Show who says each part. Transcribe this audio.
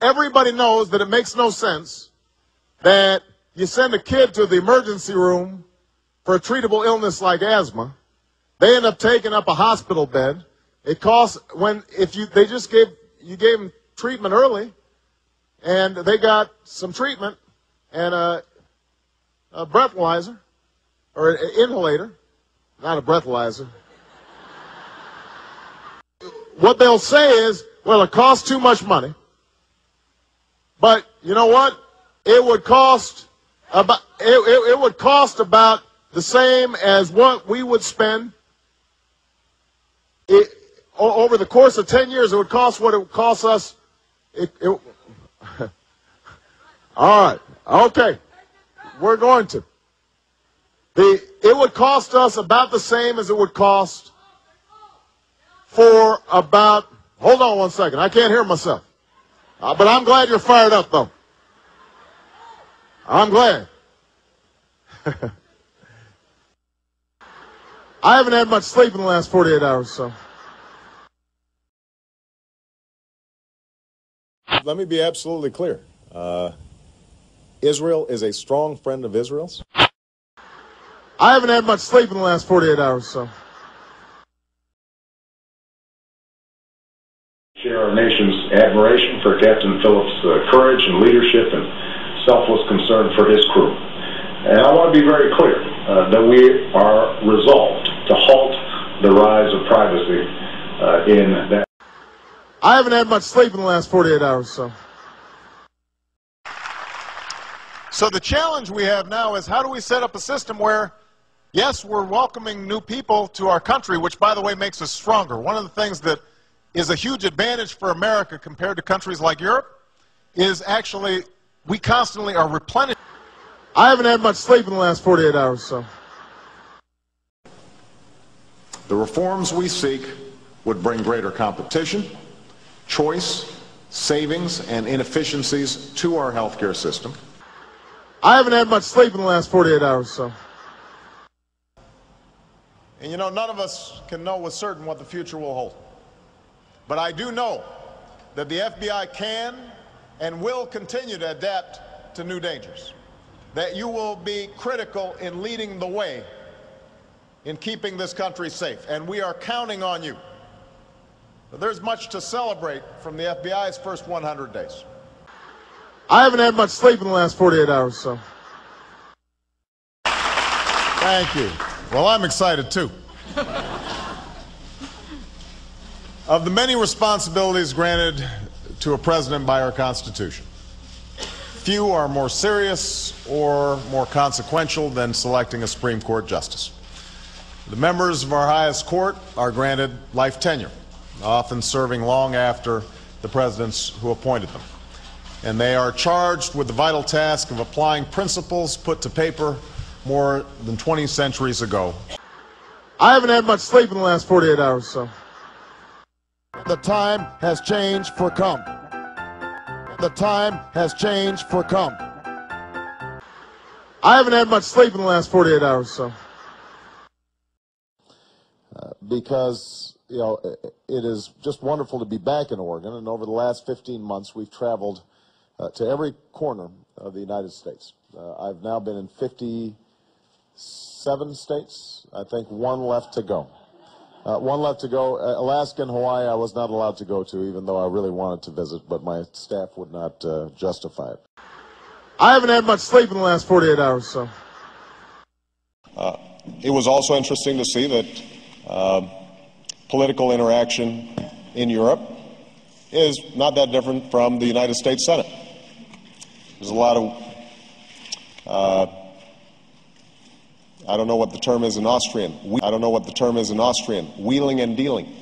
Speaker 1: Everybody knows that it makes no sense that you send a kid to the emergency room for a treatable illness like asthma. They end up taking up a hospital bed. It costs you gave them treatment early, and they got some treatment and a breathalyzer or an inhalator, not a breathalyzer. What they'll say is, well, it costs too much money. But you know what? It would cost about the same as what we would spend over the course of 10 years. It would cost what it would cost us. All right. Okay. We're going to. It would cost us about the same as it would cost for about, hold on one second, I can't hear myself. But I'm glad you're fired up, though. I'm glad. I haven't had much sleep in the last 48 hours, so.
Speaker 2: Let me be absolutely clear. Israel is a strong friend of Israel's.
Speaker 1: I haven't had much sleep in the last 48 hours, so.
Speaker 3: Share our nation's admiration for Captain Phillips' courage and leadership and selfless concern for his crew. And I want to be very clear that we are resolved to halt the rise of privacy in that.
Speaker 1: I haven't had much sleep in the last 48 hours, so. So the challenge we have now is how do we set up a system where, yes, we're welcoming new people to our country, which, by the way, makes us stronger. One of the things that is a huge advantage for America compared to countries like Europe is actually we constantly are replenishing. I haven't had much sleep in the last 48 hours, so.
Speaker 2: The reforms we seek would bring greater competition, choice, savings, and inefficiencies to our healthcare system.
Speaker 1: I haven't had much sleep in the last 48 hours, so. And you know, none of us can know with certain what the future will hold. But I do know that the FBI can and will continue to adapt to new dangers. That you will be critical in leading the way in keeping this country safe. And we are counting on you. But there's much to celebrate from the FBI's first 100 days. I haven't had much sleep in the last 48 hours, so. Thank you. Well, I'm excited, too. Of the many responsibilities granted to a president by our Constitution, few are more serious or more consequential than selecting a Supreme Court justice. The members of our highest court are granted life tenure, often serving long after the presidents who appointed them. And they are charged with the vital task of applying principles put to paper more than 20 centuries ago. I haven't had much sleep in the last 48 hours, so. The time has changed for come. The time has changed for come. I haven't had much sleep in the last 48 hours, so. Because, you know, it is just wonderful to be back in Oregon, and over the last 15 months we've traveled to every corner of the United States. I've now been in 57 states. I think one left to go. One left to go. Alaska and Hawaii I was not allowed to go to, even though I really wanted to visit, but my staff would not justify it. I haven't had much sleep in the last 48 hours, so.
Speaker 2: It was also interesting to see that political interaction in Europe is not that different from the United States Senate. There's a lot of, I don't know what the term is in Austrian. I don't know what the term is in Austrian. Wheeling and dealing.